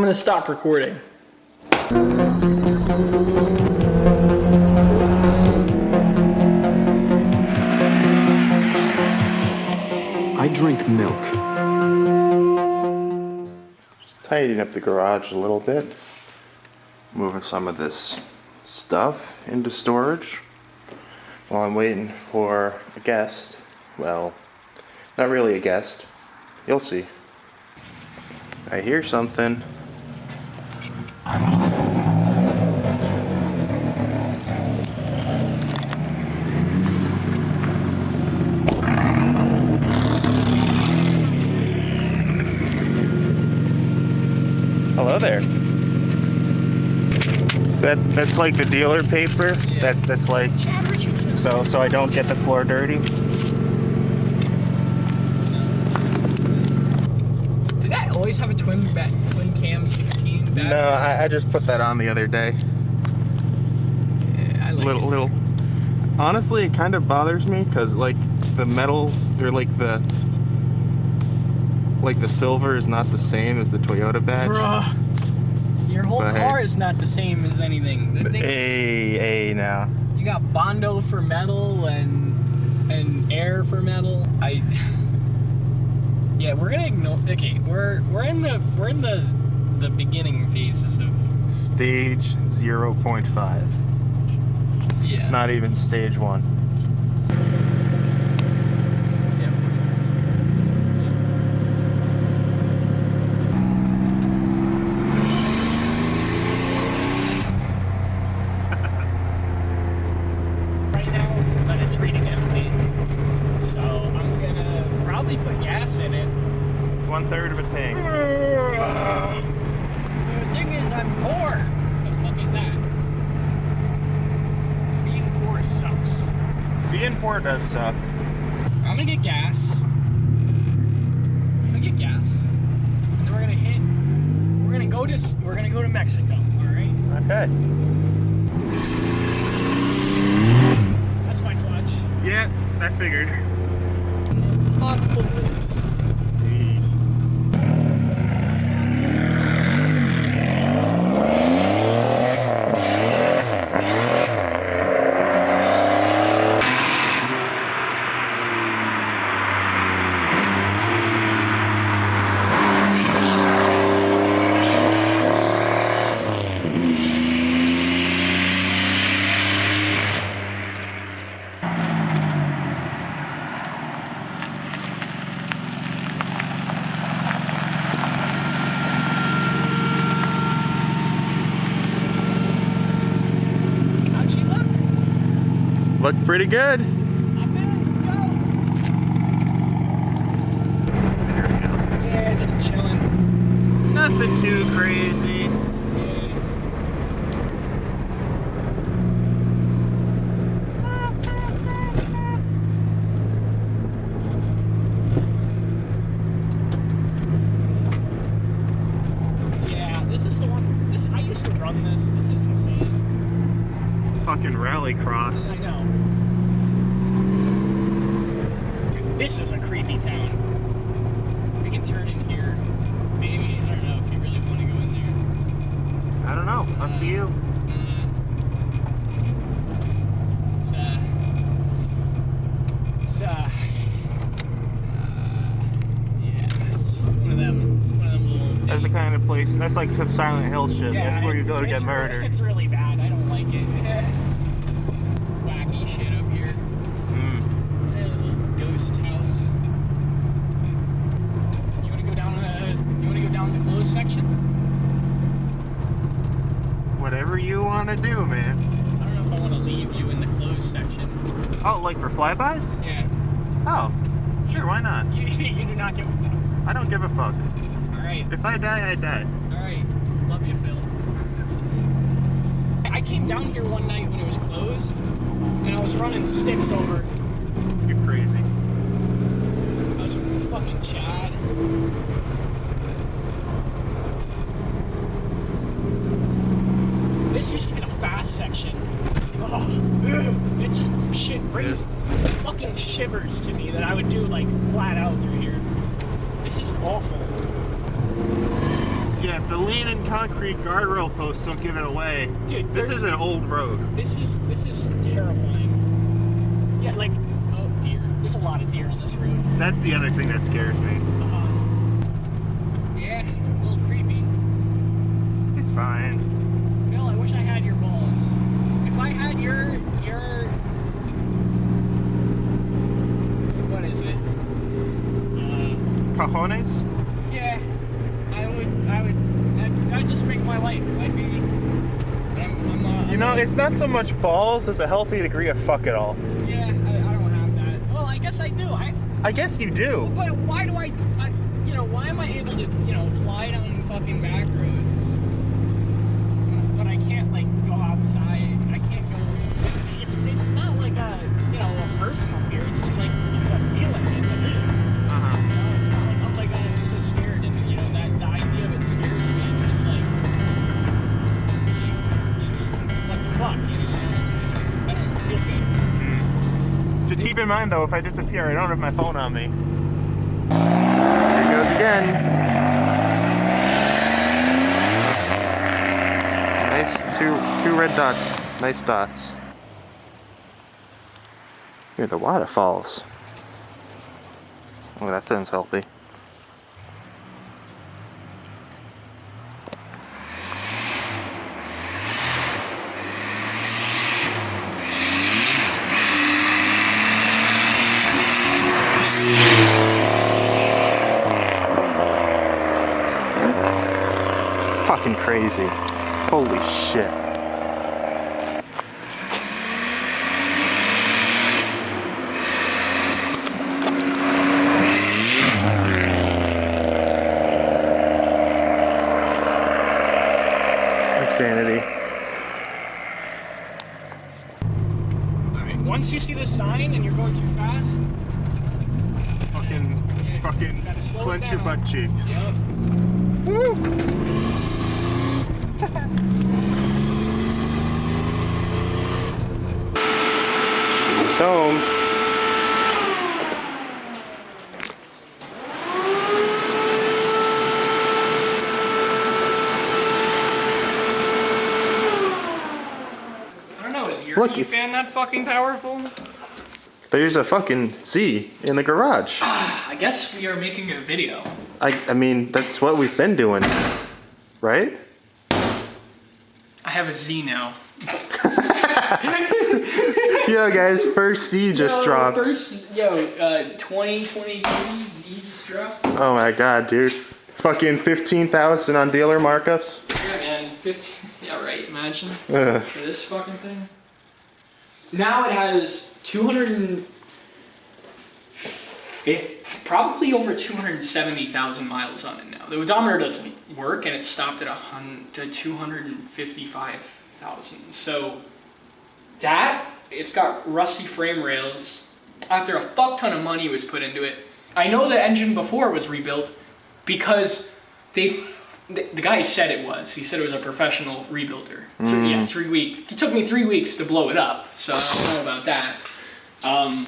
I'm gonna stop recording. I drink milk. Just tidying up the garage a little bit. Moving some of this stuff into storage while I'm waiting for a guest. Well, not really a guest. You'll see. I hear something. Hello there. That's like the dealer paper. Yeah. That's like so I don't get the floor dirty. Did I always have a twin cam 16 battery? No, I just put that on the other day. Yeah, I like little. Honestly, it kind of bothers me because like the metal or like the silver is not the same as the Toyota badge. Bruh. Your whole car is not the same as anything. Hey, now. You got Bondo for metal and air for metal. Yeah, we're gonna ignore. Okay, we're in the beginning phases of Stage 0.5. Yeah. It's not even stage 1. Reading empty, so I'm gonna probably put gas in it. 1/3 of a tank. The thing is, I'm poor. What the fuck is that? Being poor sucks. Being poor does suck. I'm gonna get gas. And then we're gonna go to Mexico. All right. Okay. Yeah, I figured. Looked pretty good. Not bad, let's go. There we go. Yeah, just chilling. Nothing too crazy. Yeah, this is the one. I used to run this. This is insane. Fucking rally cross. I know. This is a creepy town. We can turn in here. Maybe. I don't know if you really want to go in there. I don't know. Up to you. Yeah, it's one of them little. That's the kind of place. That's like some Silent Hill shit. Yeah, that's where you go to get murdered. It's really bad. I don't like it. Wacky shit up here. A little ghost house. You want to go down the closed section? Whatever you want to do, man. I don't know if I want to leave you in the closed section. Oh, like for flybys? Yeah. Oh, sure. Why not? You do not give a fuck. I don't give a fuck. All right. If I die, I die. All right. Love you, Phil. I came down here one night when it was closed, and I was running sticks over. You're crazy. I was fucking Chad. This used to be the fast section. Oh, it just brings fucking shivers to me that I would do like flat out through here. This is awful. Yeah, if the lean and concrete guardrail posts don't give it away. Dude, this is an old road. This is terrifying. Yeah, like, oh deer. There's a lot of deer on this road. That's the other thing that scares me. Yeah, a little creepy. It's fine. Phil, I wish I had your balls. If I had your what is it? Cajones? Yeah, I'd just make my life. I'd be, but I'm not. You know, it's not so much balls as a healthy degree of fuck it all. Yeah, I don't have that. Well, I guess I do. I guess you do. But why do I why am I able to, fly down fucking back roads? But I can't, like, go outside. I can't go. It's not like a personal fear. It's just like, it's a feeling. It's a mood. It's not like, oh my god, I'm so scared. And, that the idea of it scares me. It's just like, what the fuck, It's just, I don't feel good. Just keep in mind though, if I disappear, I don't have my phone on me. Here it goes again. Nice, two red dots. Nice dots. Here, the waterfalls. Oh, that sounds healthy. Fucking crazy. Holy shit. Insanity. Alright, once you see the sign and you're going too fast, Fucking gotta slow it clench your down. butt cheeks. Yep. Woo! She's home. I don't know, is your Look, heat it's- fan that fucking powerful? There's a fucking Z in the garage. I guess we are making a video. I mean, that's what we've been doing, right? I have a Z now. Yo, guys, first Z just dropped. 2023 Z just dropped. Oh my god, dude. Fucking 15,000 on dealer markups. Yeah, man, 15. Yeah, right. Imagine Ugh. for this fucking thing. Now it has 250, probably over 270,000 miles on it now. The odometer doesn't work, and it stopped at 255,000. So that it's got rusty frame rails. After a fuck ton of money was put into it, I know the engine before was rebuilt because the guy said it was. He said it was a professional rebuilder. So, yeah, 3 weeks. It took me 3 weeks to blow it up, so I don't know about that. And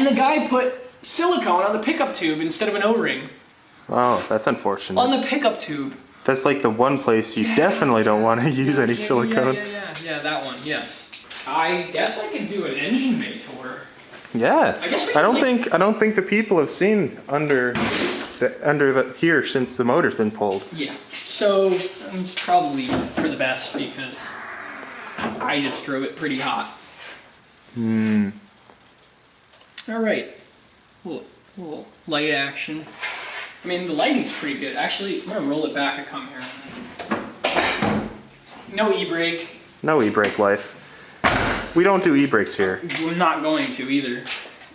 the guy put silicone on the pickup tube instead of an O-ring. Oh, that's unfortunate. On the pickup tube. That's like the one place you definitely don't want to use any silicone. Yeah, that one, yes. I guess I could do an engine bay tour. Yeah. I guess we I can don't think the people have seen under the here since the motor's been pulled. Yeah. So it's probably for the best because I just drove it pretty hot. All right. Little light action. I mean, the lighting's pretty good. Actually, I'm gonna roll it back and come here. No e-brake. No e-brake life. We don't do e-brakes here. We're not going to either.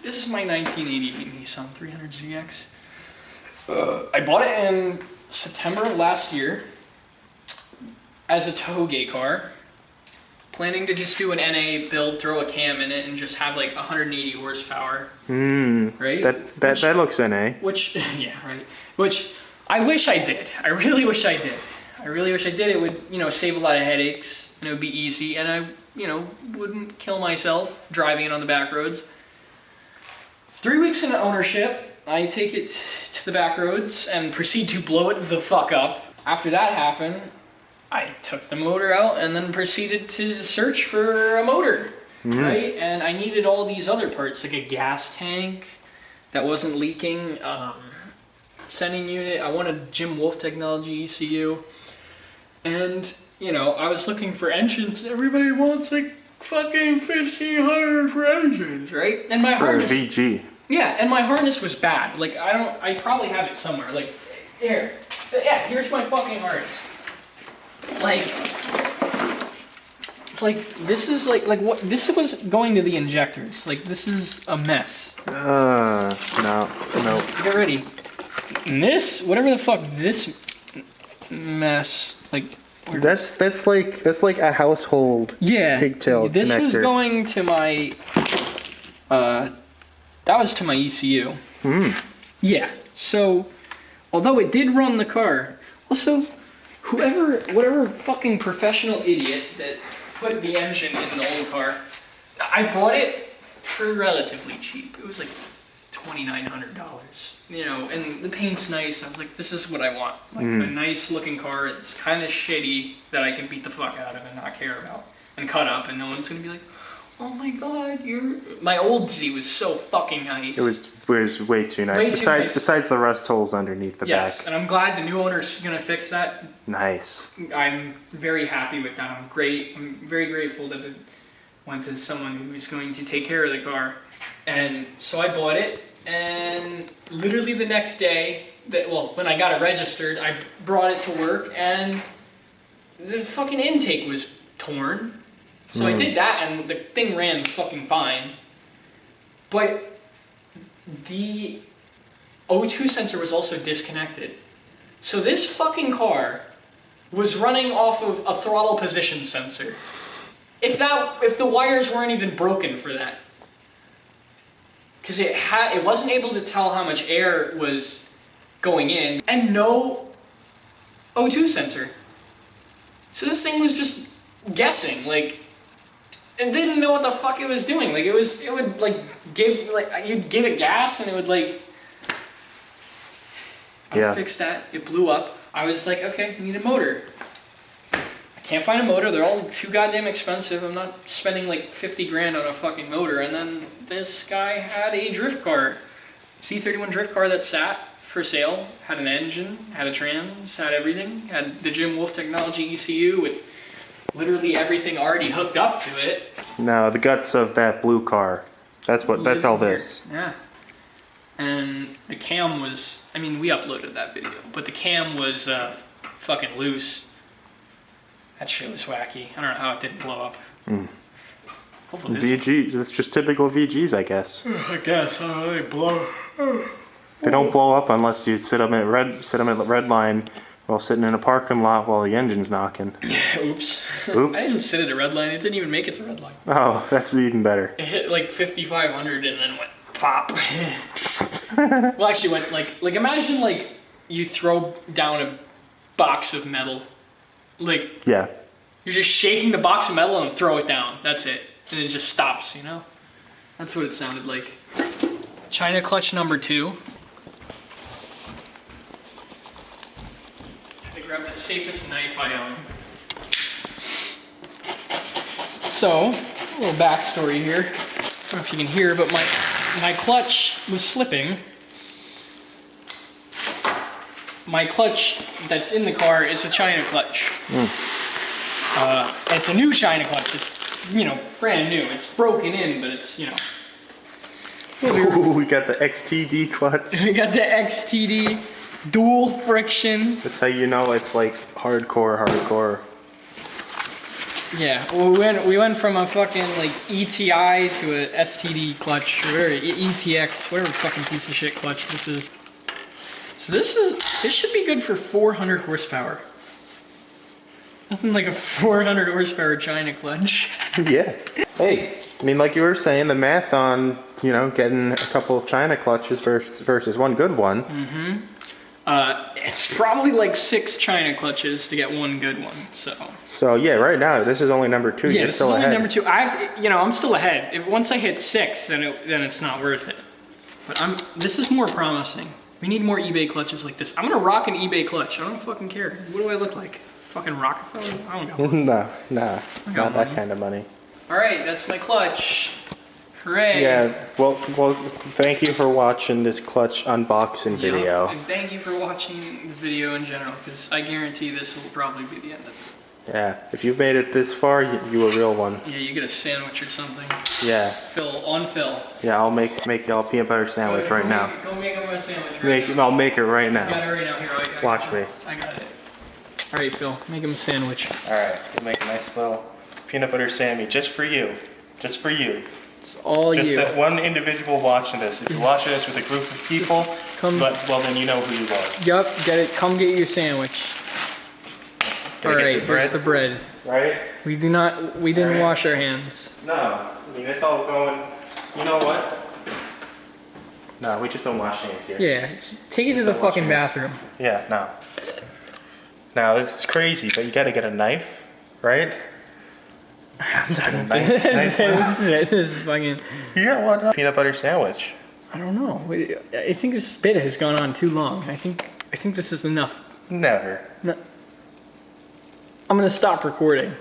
This is my 1988 Nissan 300ZX. I bought it in September of last year as a toge car. Planning to just do an NA build, throw a cam in it, and just have like 180 horsepower. Right? That looks NA. Which, yeah, right. Which I wish I did. I really wish I did. It would, save a lot of headaches, and it would be easy, and I, wouldn't kill myself driving it on the back roads. 3 weeks into ownership, I take it to the back roads and proceed to blow it the fuck up. after that happened, I took the motor out and then proceeded to search for a motor, right? And I needed all these other parts, like a gas tank that wasn't leaking, sending unit. I wanted Jim Wolf Technology ECU. And, you know, I was looking for engines. Everybody wants like fucking $1,500 for engines, right? And my harness. VG. Yeah, and my harness was bad. Like, I probably have it somewhere. Like, here. Yeah, here's my fucking harness. Like this is like what this was going to the injectors. Like this is a mess. No. Get ready. And this, whatever the fuck this mess, like that's like a household pigtail this connector. was going to my that was to my ECU. Yeah. So although it did run the car, also whatever fucking professional idiot that put the engine in the old car, I bought it for relatively cheap. It was like $2,900, you know, and the paint's nice. I was like, this is what I want. Like a nice looking car. It's kind of shitty that I can beat the fuck out of and not care about and cut up, and no one's gonna be like, oh my god, my old Z was so fucking nice. It was way too nice. Way too nice. Besides the rust holes underneath the Yes, back. and I'm glad the new owner's gonna fix that. Nice. I'm very happy with that. I'm very grateful that it went to someone who's going to take care of the car. And so I bought it, and literally the next day, when I got it registered, I brought it to work, and the fucking intake was torn. So I did that, and the thing ran fucking fine. But the O2 sensor was also disconnected. So this fucking car was running off of a throttle position sensor. If the wires weren't even broken for that. Because it wasn't able to tell how much air was going in, and no O2 sensor. So this thing was just guessing, like, it didn't know what the fuck it was doing. Like, it would like you'd give it gas and it would like, I fixed that, it blew up. I was like, okay, I need a motor. I can't find a motor, they're all too goddamn expensive. I'm not spending like 50 grand on a fucking motor. And then this guy had a drift car, C31 drift car that sat for sale, had an engine, had a trans, had everything, had the Jim Wolf Technology ECU with literally everything already hooked up to it. No, the guts of that blue car. That's all this. Yeah. And the cam was, I mean, we uploaded that video, but the cam was fucking loose. That shit was wacky. I don't know how it didn't blow up. Hopefully VG, it's just typical VGs, I guess. I guess. I don't know, they blow. They don't blow up unless you sit them at red line while sitting in a parking lot while the engine's knocking. Oops. Oops. I didn't sit at a red line. It didn't even make it to red line. Oh, that's even better. It hit like 5,500 and then went pop. Well, actually went like imagine like you throw down a box of metal. Like, yeah. You're just shaking the box of metal and throw it down. That's it. And it just stops, you know? That's what it sounded like. China clutch number 2. Had to grab the safest knife I own. So, a little backstory here. I don't know if you can hear, but my clutch was slipping. My clutch that's in the car is a China clutch. It's a new China clutch. It's, you know, brand new. It's broken in, but it's, you know. Ooh, we got the XTD clutch. We got the XTD dual friction. That's how you know it's like hardcore. Yeah, well, we went from a fucking like ETI to a STD clutch, or whatever, ETX, whatever fucking piece of shit clutch this is. So this should be good for 400 horsepower. Nothing like a 400 horsepower China clutch. Yeah. Hey, I mean, like you were saying, the math on, you know, getting a couple of China clutches versus one good one. It's probably like 6 China clutches to get one good one, so. So yeah, right now this is only number 2. Yeah, You're this still is only ahead. number 2. I have to, you know, I'm still ahead. If once I hit 6, then it's not worth it. But this is more promising. We need more eBay clutches like this. I'm gonna rock an eBay clutch. I don't fucking care. What do I look like? Fucking Rockefeller? I don't got money. Nah, got not money. that kind of money. All right, that's my clutch. Hooray. Yeah, well, thank you for watching this clutch unboxing video. And thank you for watching the video in general, because I guarantee this will probably be the end of it. Yeah, if you've made it this far, you a real one. Yeah, you get a sandwich or something. Yeah. Phil. Yeah, I'll make y'all a peanut butter sandwich right now. Go make him a sandwich right now. I'll make it right now. Got it right now. Here, I got it. Watch me. I got it. All right, Phil, make him a sandwich. All right, we'll make a nice little peanut butter Sammy just for you. Just for you. It's all Just you. that one individual watching this. If you're watching this with a group of people, well then you know who you are. Yup, get it. Come get your sandwich. All Gotta get right, the bread. here's the bread. Right? We didn't Right. wash our hands. No, I mean it's all going. You know what? No, we just don't wash hands here. Yeah, take it to the Don't wash fucking hands. bathroom. Yeah, no. Now this is crazy, but you gotta get a knife, right? I'm done with Nice, this. nice. This is fucking. You got one peanut butter sandwich. I don't know. I think this bit has gone on too long. I think this is enough. Never. No. I'm gonna stop recording.